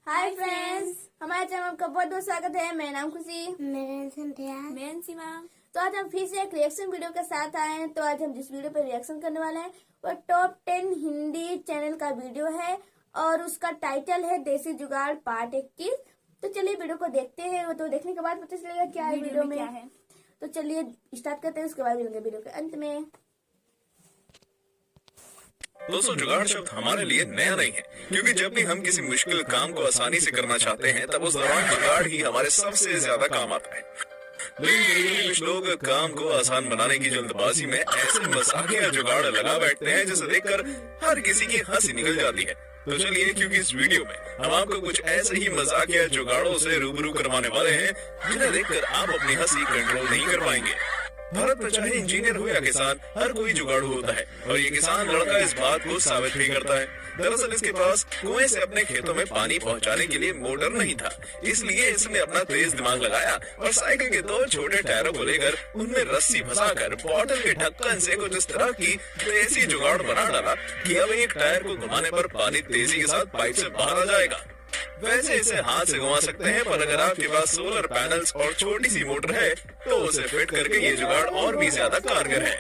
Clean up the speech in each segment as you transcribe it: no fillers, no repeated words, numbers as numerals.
Hi friends, हमारे channel का बहुत बहुत स्वागत है। मेरा नाम खुशी, मेरे संध्या, मैं सीमा। तो आज हम फिर से एक रिएक्शन वीडियो के साथ आए हैं। तो आज हम जिस वीडियो पर रिएक्शन करने वाले हैं वो टॉप 10 हिंदी चैनल का वीडियो है और उसका टाइटल है देसी जुगाड़ पार्ट 21। तो चलिए वीडियो को देखते हैं, तो देखने के बाद पता चलेगा क्या है वीडियो में क्या है। तो चलिए स्टार्ट करते हैं, उसके बाद मिलेंगे वीडियो के अंत में। दोस्तों, जुगाड़ शब्द हमारे लिए नया नहीं है, क्योंकि जब भी हम किसी मुश्किल काम को आसानी से करना चाहते हैं तब उस दौरान जुगाड़ ही हमारे सबसे ज्यादा काम आता है। लेकिन कभी-कभी कुछ लोग काम को आसान बनाने की जल्दबाजी में ऐसे मजाकिया जुगाड़ लगा बैठते हैं जिसे देखकर हर किसी की हंसी निकल जाती है। तो चलिए, क्योंकि इस वीडियो में हम आपको कुछ ऐसे ही मजाकिया जुगाड़ों से रूबरू करवाने वाले हैं जिन्हें देखकर आप अपनी हंसी कंट्रोल नहीं कर पाएंगे। भारत में चाहे इंजीनियर हो या किसान, हर कोई जुगाड़ू होता है और ये किसान लड़का इस बात को साबित भी करता है। दरअसल इसके पास कुएं से अपने खेतों में पानी पहुंचाने के लिए मोटर नहीं था, इसलिए इसने अपना तेज दिमाग लगाया और साइकिल के 2 छोटे टायरों को लेकर उनमें रस्सी फंसाकर बॉटल के ढक्कन से कुछ इस तरह की देसी जुगाड़ बना डाला कि अब एक टायर को घुमाने पर पानी तेजी के साथ पाइप से बाहर आ जाएगा। वैसे इसे हाथ से घुमा सकते हैं, पर अगर आपके पास सोलर पैनल्स और छोटी सी मोटर है तो उसे फिट करके ये जुगाड़ और भी ज्यादा कारगर है।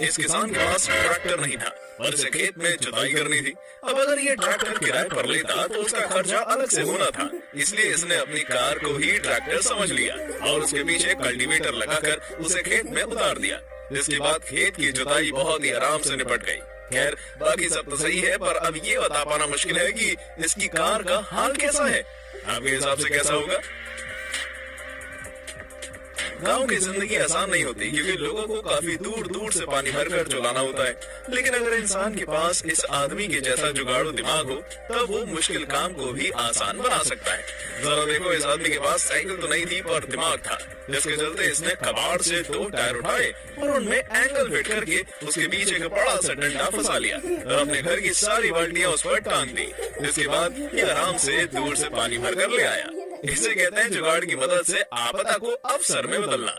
इस किसान के पास ट्रैक्टर नहीं था और इसे खेत में जुताई करनी थी। अब अगर ये ट्रैक्टर किराए पर लेता तो उसका खर्चा अलग से होना था, इसलिए इसने अपनी कार को ही ट्रैक्टर समझ लिया और उसके पीछे कल्टीवेटर लगाकर उसे खेत में उतार दिया। जिसके बाद खेत की जुताई बहुत ही आराम से निपट गई। खैर, बाकी सब तो सही है, पर अब ये बता पाना मुश्किल है कि इसकी कार का हाल कैसा है। आपके हिसाब से कैसा होगा? गांव की जिंदगी आसान नहीं होती, क्योंकि लोगों को काफी दूर दूर से पानी भरकर चलाना होता है। लेकिन अगर इंसान के पास इस आदमी के जैसा जुगाड़ू दिमाग हो तब वो मुश्किल काम को भी आसान बना सकता है। जरा देखो, इस आदमी के पास साइकिल तो नहीं थी पर दिमाग था, जिसके चलते इसने कबाड़ से 2 टायर उठाए और उनमें एंगल फिट करके उसके बीच एक बड़ा सा डंडा फंसा लिया और अपने घर की सारी बाल्टियां उस पर टांग दी। जिसके बाद ये आराम से दूर से पानी भरकर ले आया। इसे कहते हैं जुगाड़ की मदद से आपदा को अवसर में बदलना।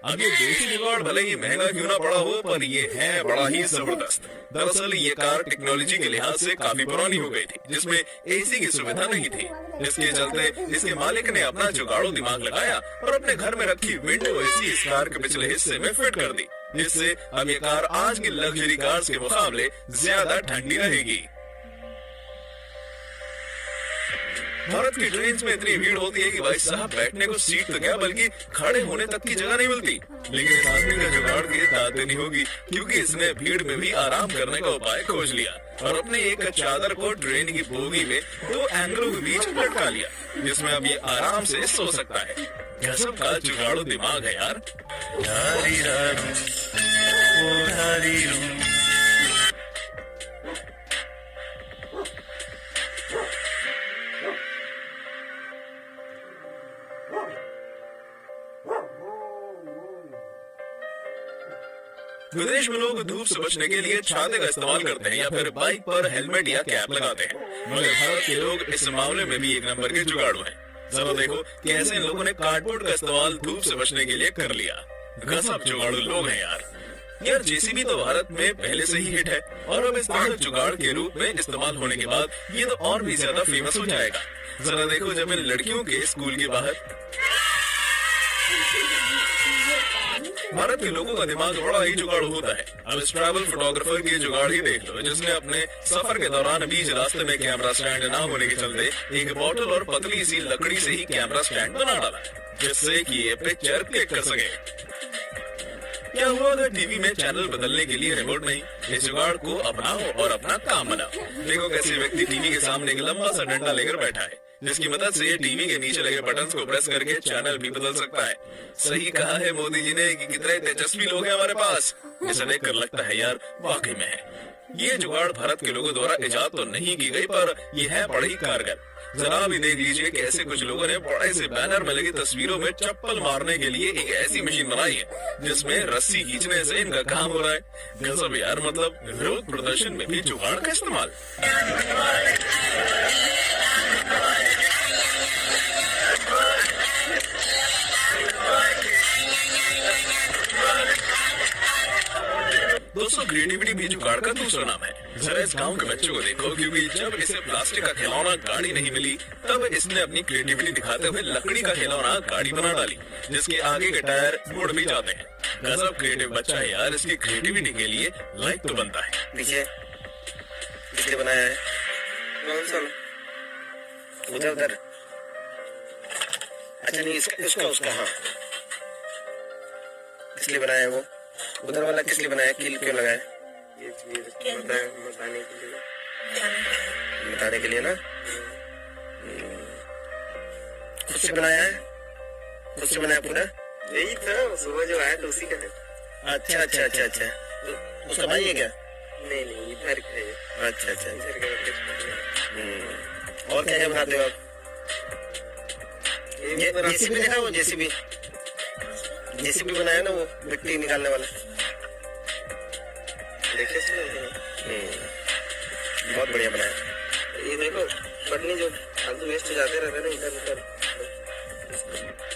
अब ये देसी जुगाड़ भले ही महंगा क्यों ना पड़ा हो, पर ये है बड़ा ही जबरदस्त। दरअसल ये कार टेक्नोलॉजी के लिहाज से काफी पुरानी हो गई थी, जिसमें एसी की सुविधा नहीं थी। इसके चलते इसके मालिक ने अपना जुगाड़ू दिमाग लगाया और अपने घर में रखी विंडो एसी इस कार के पिछले हिस्से में फिट कर दी, जिससे अब ये कार आज की लग्जरी कार्स के मुकाबले ज्यादा ठंडी रहेगी। भारत की ट्रेन में इतनी भीड़ होती है कि भाई साहब बैठने को सीट तो क्या बल्कि खड़े होने तक की जगह नहीं मिलती। लेकिन इस आदमी का जुगाड़ की दाद देनी होगी, क्योंकि इसने भीड़ में भी आराम करने का उपाय खोज लिया और अपने एक चादर को ट्रेन की बोगी में 2 एंगलों के बीच लटका लिया, जिसमें अब ये आराम से सो सकता है। गजब का जुगाड़ू दिमाग है यार। विदेश में लोग धूप से बचने के लिए छाते का इस्तेमाल करते हैं या फिर बाइक पर हेलमेट या कैप लगाते हैं, मगर भारत के लोग इस मामले में भी एक नंबर के जुगाड़ू हैं। जरा देखो कि ऐसे इन लोगों ने कार्डबोर्ड का इस्तेमाल धूप से बचने के लिए कर लिया। गजब जुगाड़ू लोग हैं यार। जेसीबी तो भारत में पहले से ही हिट है और अब इस तरह जुगाड़ के रूप में इस्तेमाल होने के बाद ये तो और भी ज्यादा फेमस हो जाएगा। जरा देखो, जब इन लड़कियों के स्कूल के बाहर भारत के लोगों का दिमाग बड़ा ही जुगाड़ू होता है। अब इस ट्रैवल फोटोग्राफर की जुगाड़ ही देख लो, जिसने अपने सफर के दौरान बीच रास्ते में कैमरा स्टैंड न होने के चलते एक बोतल और पतली सी लकड़ी से ही कैमरा स्टैंड बना डाला, जिससे कि ये पिक्चर क्लिक कर सके। क्या हुआ अगर टीवी में चैनल बदलने के लिए रिमोट नहीं? इस जुगाड़ को अपनाओ और अपना काम बनाओ। देखो कैसे व्यक्ति टीवी के सामने एक लंबा सा डंडा लेकर बैठा है, जिसकी मदद से ये टीवी के नीचे लगे बटन्स को प्रेस करके चैनल भी बदल सकता है। सही कहा है मोदी जी ने कि कितने तेजस्वी लोग हैं हमारे पास। इसे देखकर लगता है यार वाकई में है। ये जुगाड़ भारत के लोगों द्वारा इजाद तो नहीं की गई, पर यह है बड़ी कारगर। जरा भी देख लीजिए कि ऐसे कुछ लोगों ने बड़े से बैनर में लगी तस्वीरों में चप्पल मारने के लिए एक ऐसी मशीन बनाई है जिसमें रस्सी खींचने से इनका काम हो रहा है। गजब यार, मतलब विरोध प्रदर्शन में भी जुगाड़ का इस्तेमाल। दोस्तों क्रिएटिविटी भी जुगाड़ का दूसरा नाम है। जरा इस गांव के बच्चों को देखो, क्योंकि जब इसे प्लास्टिक का खिलौना गाड़ी नहीं मिली तब इसने अपनी क्रिएटिविटी दिखाते हुए लकड़ी का खिलौना गाड़ी बना डाली, जिसके आगे के टायर मुड़ भी जाते हैं। गजब क्रिएटिव बच्चा है यार, इसकी क्रिएटिविटी के लिए लाइक तो बनता है। पीछे किसने बनाया है? कौन सा? उधर उधर। अच्छा नहीं, इसका उसका। हाँ, किसने बनाया है वो? उधर वाला किसने बनाया? कील क्यों लगाया? ये बताने के लिए ना। खुद से बनाया है? खुद से बनाया पूरा? यही था, सुबह जो आया तो उसी का है। अच्छा अच्छा अच्छा अच्छा, उसका भाई है क्या? नहीं नहीं, इधर का है। अच्छा अच्छा, इधर का। और क्या क्या बनाते हो आप? ये जेसीबी देखा? वो जेसीबी बनाया ना, वो मिट्टी निकालने वाला। देखे बहुत बढ़िया बनाया। ये देखो पत्नी जो फालतू वेस्ट जाते रहते ना इधर उधर।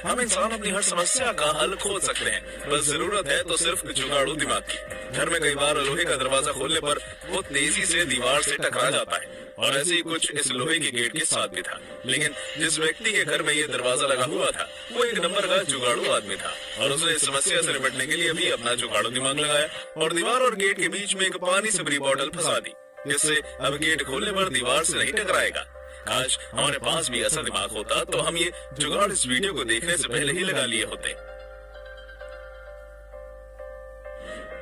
हम इंसान अपनी हर समस्या का हल खोज सकते हैं, बस जरूरत है तो सिर्फ जुगाड़ू दिमाग की। घर में कई बार लोहे का दरवाजा खोलने पर वो तेजी से दीवार से टकरा जाता है, और ऐसे ही कुछ इस लोहे के गेट के साथ भी था। लेकिन जिस व्यक्ति के घर में ये दरवाजा लगा हुआ था वो एक नंबर का जुगाड़ू आदमी था, और उसने इस समस्या से निपटने के लिए भी अपना जुगाड़ू दिमाग लगाया और दीवार और गेट के बीच में एक पानी से भरी बोतल फंसा दी, जिससे अब गेट खोलने पर दीवार से नहीं टकराएगा। काश हमारे पास भी ऐसा दिमाग होता तो हम ये जुगाड़ इस वीडियो को देखने से पहले ही लगा लिए होते।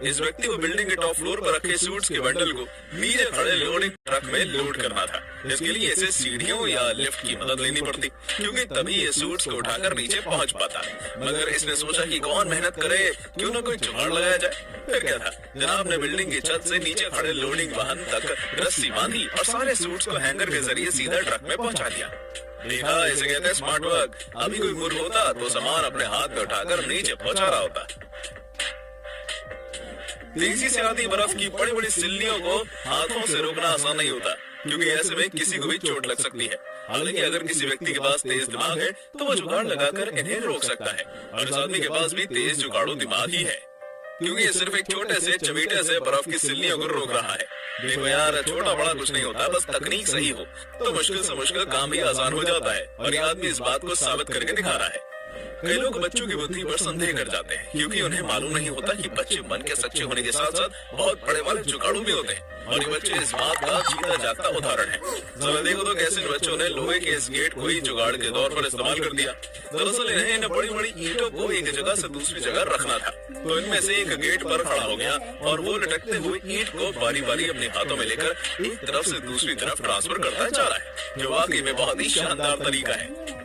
इस व्यक्ति को बिल्डिंग के टॉप फ्लोर पर रखे सूट्स के बंडल को नीचे खड़े लोडिंग ट्रक में लोड करना था। इसके लिए इसे सीढ़ियों या लिफ्ट की मदद लेनी पड़ती, क्योंकि तभी ये सूट्स को उठाकर नीचे पहुंच पाता। मगर इसने सोचा कि कौन मेहनत करे, क्यों न कोई जुगाड़ लगाया जाए। फिर क्या था, जनाब ने बिल्डिंग की छत से नीचे खड़े लोडिंग वाहन तक रस्सी बांधी और सारे सूट्स को हैंगर के जरिए सीधा ट्रक में पहुंचा दिया। देखा, इसे कहते हैं स्मार्ट वर्क। अभी कोई मूर्ख होता तो सामान अपने हाथ में उठाकर नीचे पहुंचा रहा होता। तेजी से आती बर्फ की बड़ी बड़ी सिल्लियों को हाथों से रोकना आसान नहीं होता, क्योंकि ऐसे में किसी को भी चोट लग सकती है। हालांकि अगर किसी व्यक्ति के पास तेज दिमाग है तो वो जुगाड़ लगाकर इन्हें रोक सकता है, और इस आदमी के पास भी तेज जुगाड़ू दिमाग ही है, क्योंकि ये सिर्फ एक छोटे से चबीटे से बर्फ की सिल्लियों को रोक रहा है। देखो यार, छोटा बड़ा कुछ नहीं होता, बस तकनीक सही हो तो मुश्किल से मुश्किल काम भी आसान हो जाता है, और ये आदमी इस बात को साबित करके दिखा रहा है। कई लोग बच्चों की बुद्धि पर संदेह कर जाते हैं, क्योंकि उन्हें मालूम नहीं होता कि बच्चे मन के सच्चे होने के साथ साथ बहुत बड़े वाले जुगाड़ू भी होते हैं, और ये बच्चे इस बात का जीता जागता उदाहरण है। जरा देखो तो कैसे बच्चों ने लोहे के इस गेट को ही जुगाड़ के तौर पर इस्तेमाल कर दिया। दरअसल इन्हें इन बड़ी बड़ी ईंटों को एक जगह से दूसरी जगह रखना था, तो इनमें से एक गेट पर खड़ा हो गया और वो लटकते हुए ईंट को बारी बारी अपने हाथों में लेकर एक तरफ से दूसरी तरफ ट्रांसफर करता जा रहा है, जो वाकई में बहुत ही शानदार तरीका है।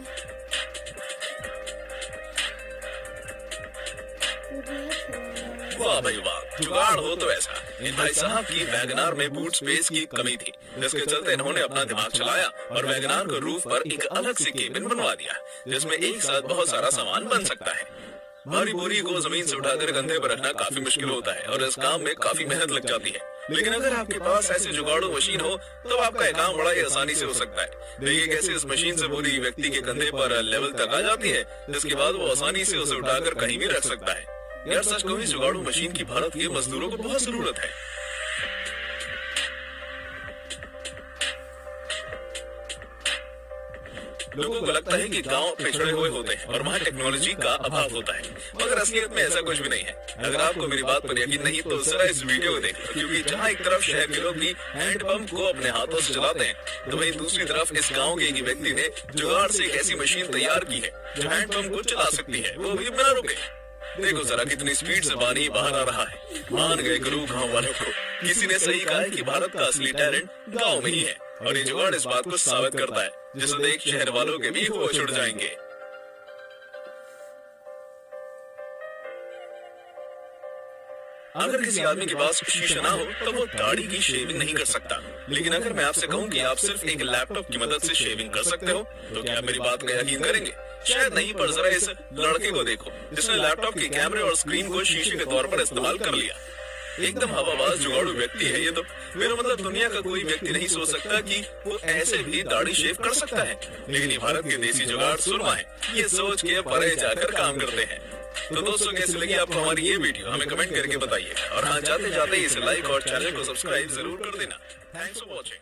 वाह भाई वाह, जुगाड़ हो तो ऐसा। इन भाई साहब की वैगनार में बूट स्पेस की कमी थी, जिसके चलते इन्होंने अपना दिमाग चलाया और वैगनार को रूफ पर एक अलग से केबिन बनवा दिया, जिसमें एक साथ बहुत सारा सामान बन सकता है। भारी बोरी को जमीन से उठाकर कंधे पर रखना काफी मुश्किल होता है, और इस काम में काफी मेहनत लग जाती है। लेकिन अगर आपके पास ऐसी जुगाड़ू मशीन हो तो आपका काम बड़ा ही आसानी से हो सकता है। देखिए कैसे इस मशीन से बोरी व्यक्ति के कंधे पर लेवल तक आ जाती है, जिसके बाद वो आसानी से उसे उठाकर कहीं भी रख सकता है। यार सच कहूं, इस जुगाड़ू मशीन की भारत के मजदूरों को बहुत जरूरत है। लोगों को लगता है कि गांव पिछड़े हुए होते हैं और वहाँ टेक्नोलॉजी का अभाव होता है, मगर असलियत में ऐसा कुछ भी नहीं है। अगर आपको मेरी बात पर यकीन नहीं तो जरा इस वीडियो को देखो, क्योंकि जहाँ एक तरफ शहर के लोग भी हैंडपंप को अपने हाथों से चलाते हैं, तो वहीं दूसरी तरफ इस गाँव के एक व्यक्ति ने जुगाड़ से एक ऐसी मशीन तैयार की है जो हैंडपंप को चला सकती है, वो भी बिना रुके। देखो जरा कितनी स्पीड से पानी बाहर आ रहा है। मान गए गुरु गांव वालों को। किसी ने सही कहा है कि भारत का असली टैलेंट गांव में ही है, और ये जुगाड़ इस बात को साबित करता है, जिसे देख शहर वालों के भी होश उड़ जाएंगे। अगर किसी आदमी के पास शीशा ना हो तो वो दाढ़ी की शेविंग नहीं कर सकता, लेकिन अगर मैं आपसे कहूं कि आप सिर्फ एक लैपटॉप की मदद से शेविंग कर सकते हो, तो क्या आप मेरी बात का यकीन करेंगे? शायद नहीं, पर जरा इस लड़के को देखो जिसने लैपटॉप के कैमरे और स्क्रीन को शीशे के तौर पर इस्तेमाल कर लिया। एकदम हवाबाज जुगाड़ू व्यक्ति है ये तो। मेरा मतलब दुनिया का कोई व्यक्ति नहीं सोच सकता कि वो ऐसे भी दाढ़ी शेव कर सकता है, लेकिन ये भारत के देसी जुगाड़ सुरमा है, ये सोच के परे जाकर काम करते हैं। तो दोस्तों कैसी लगी आपको हमारी ये वीडियो हमें कमेंट करके बताइए, और हाँ जाते जाते इसे लाइक और चैनल को सब्सक्राइब जरूर कर देना। Thanks for watching.